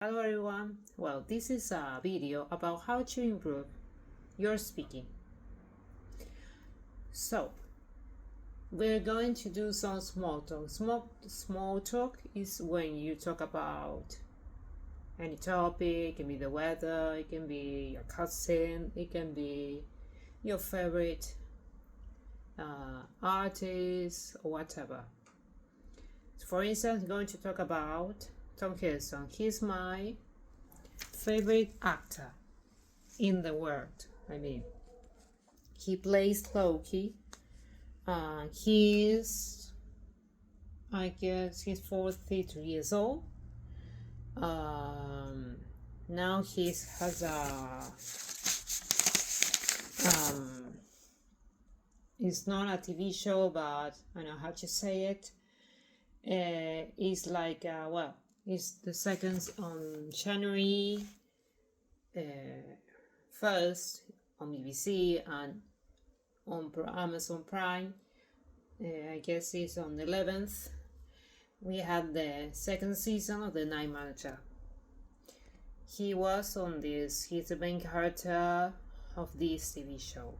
Hello everyone. Well, this is a video about how to improve your speaking. So, we're going to do some small talk. Small talk is when you talk about any topic. It can be the weather, it can be your cousin, it can be your favorite artist or whatever. For instance, I'm going to talk about Tom Hiddleston. He's my favorite actor in the world. He plays Loki. He's 43 years old. Now he has it's not a TV show, but I know how to say it. It's like it's the second on January 1st on BBC and on Amazon Prime. I guess it's on the 11th. We had the second season of The Night Manager. He was on this. He's the main character of this TV show.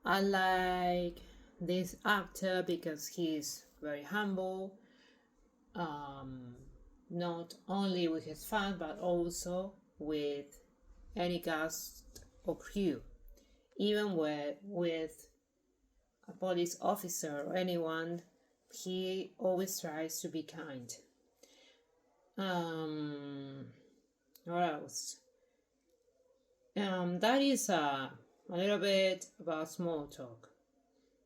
I like this actor because he's very humble, not only with his fans but also with any cast or crew, even with a police officer or anyone. He always tries to be kind. What else? That is a little bit about small talk.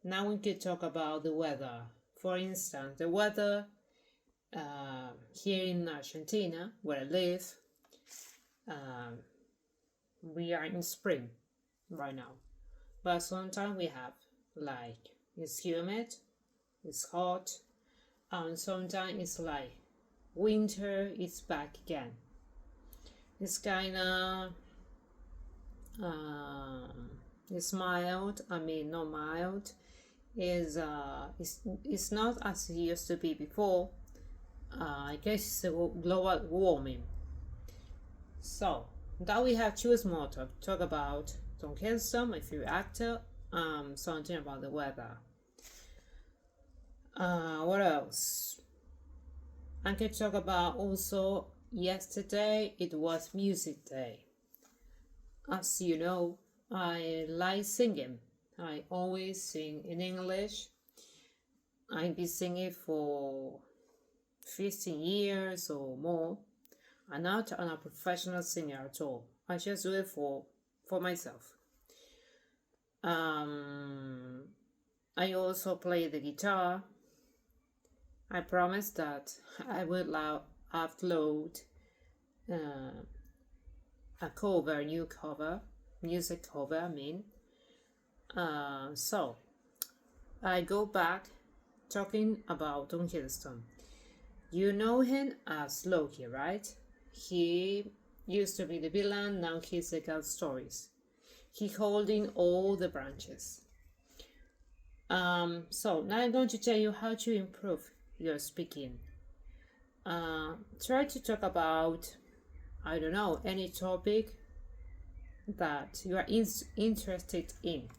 Now we can talk about the weather. For instance, the weather here in Argentina, where I live, we are in spring right now. But sometimes we have it's humid, it's hot, and sometimes it's like winter is back again. It's kinda it's mild. Not mild. It's not as it used to be before. I guess it's a global warming. So now we have two small talk about Tom Hiddleston, my favorite actor, something about the weather. What else? I can talk about also yesterday it was music day. As you know, I like singing. I always sing in English. I've been singing for 15 years or more. I'm not a professional singer at all. I just do it for myself. I also play the guitar. I promise that I will upload a music cover. So I go back talking about Tom Hiddleston. You know him as Loki, right? He used to be the villain, now he's the god stories. He's holding all the branches. So now I'm going to tell you how to improve your speaking. Try to talk about, any topic that you are interested in.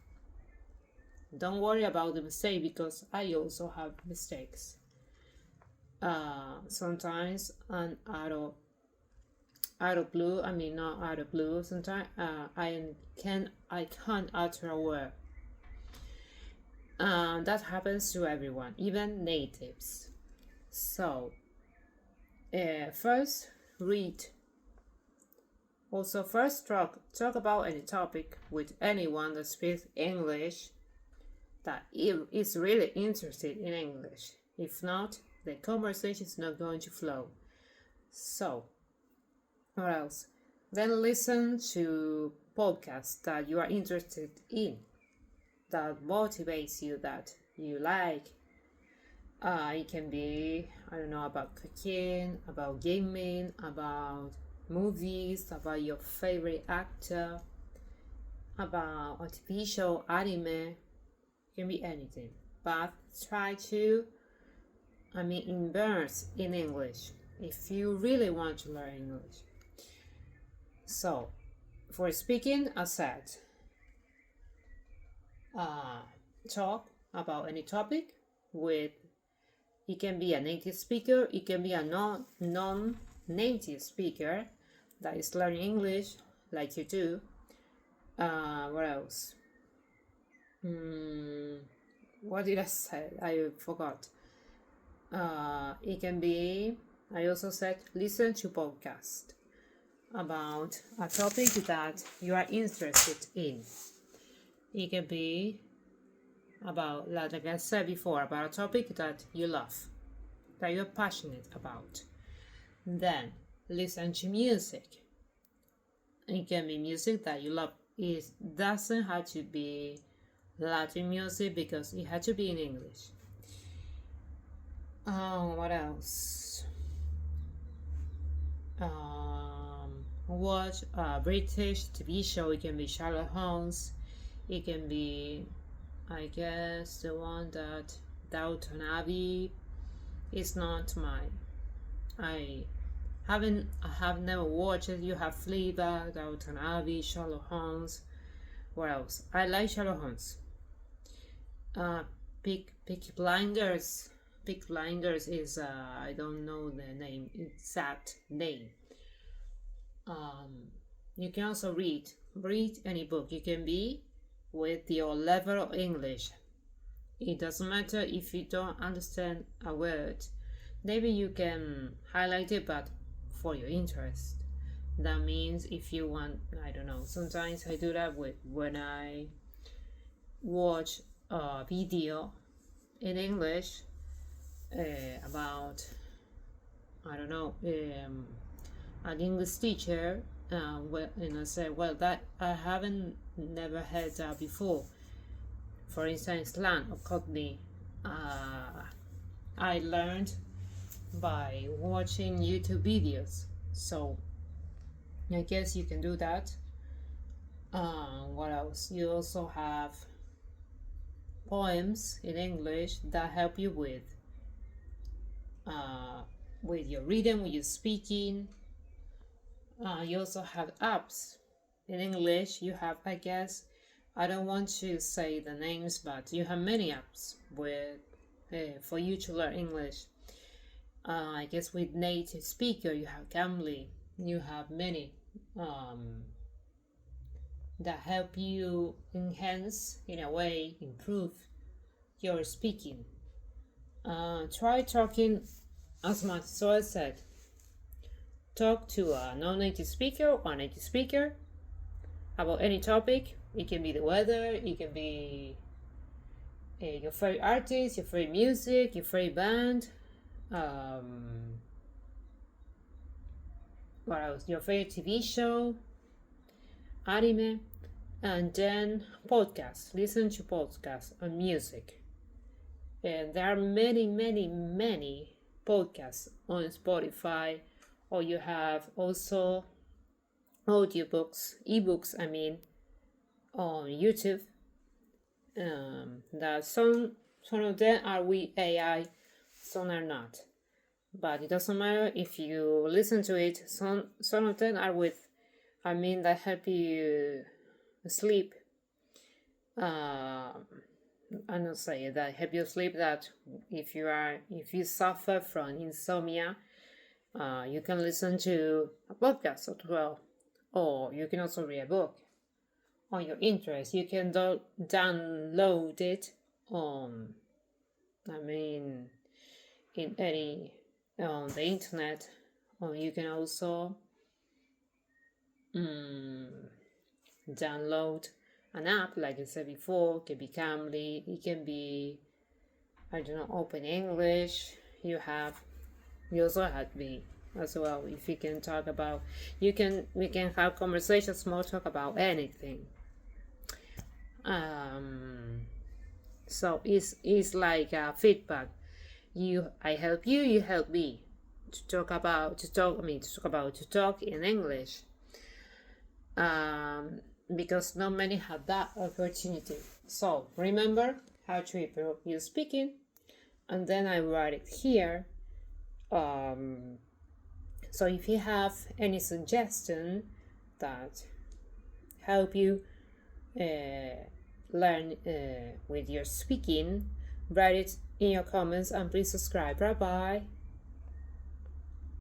Don't worry about the mistake because I also have mistakes. Sometimes and out of blue. Not out of blue. Sometimes I can't utter a word. That happens to everyone, even natives. So first read. Also, first talk about any topic with anyone that speaks English, that is really interested in English. If not, the conversation is not going to flow. So, what else? Then listen to podcasts that you are interested in, that motivates you, that you like. It can be, about cooking, about gaming, about movies, about your favorite actor, about a TV show, anime. It can be anything. But try to immerse in English. if you really want to learn English. So, for speaking, I said, talk about any topic with, it can be a native speaker, it can be a non-native speaker that is learning English like you do. What else? What did I say? I forgot. It can be, I also said, listen to podcast about a topic that you are interested in. It can be about, like I said before, about a topic that you love, that you're passionate about. Then listen to music. It can be music that you love. It doesn't have to be Latin music because it had to be in English. What else? Watch a British TV show. It can be Sherlock Holmes. It can be, I guess, the one that Downton Abbey is not mine. I have never watched it. You have Fleabag, Downton Abbey, Sherlock Holmes. What else? I like Sherlock Holmes. Peaky Blinders. Peaky Blinders is I don't know the name, exact name. You can also read any book. You can be with your level of English. It doesn't matter if you don't understand a word. Maybe you can highlight it, but for your interest. That means if you want, I don't know, sometimes I do that when I watch a video in English about, I don't know, an English teacher, and I say, well, that I haven't never heard that before. For instance, slang or cockney, I learned by watching YouTube videos. So I guess you can do that. What else? You also have poems in English that help you with your reading, with your speaking. You also have apps in English. You have, I guess, I don't want to say the names, but you have many apps with for you to learn English. I guess with native speaker, you have Cambly. You have many that help you enhance, in a way, improve your speaking. Try talking as much. So I said, talk to a non-native speaker or native speaker about any topic. It can be the weather, it can be your favorite artist, your favorite music, your favorite band, what else? Your favorite TV show, anime, and then podcasts. Listen to podcasts and music. And there are many, many, many podcasts on Spotify, or you have also audiobooks, ebooks, on YouTube. That some of them are with AI, some are not. But it doesn't matter if you listen to it. Some of them are with, that help you sleep. I'm not saying that help you sleep. That if you suffer from insomnia, you can listen to a podcast as well, or you can also read a book on your interest. You can download it on, in any on the internet, or you can also download an app, like I said before. It can be Cambly, it can be, Open English. You also have me as well. If you can talk about, we can have conversations, small talk about anything. So it's like a feedback. I help you, you help me to talk in English. Because not many have that opportunity. So remember how to improve your speaking, and then I write it here. So if you have any suggestion that help you learn with your speaking, write it in your comments and please subscribe. Bye bye.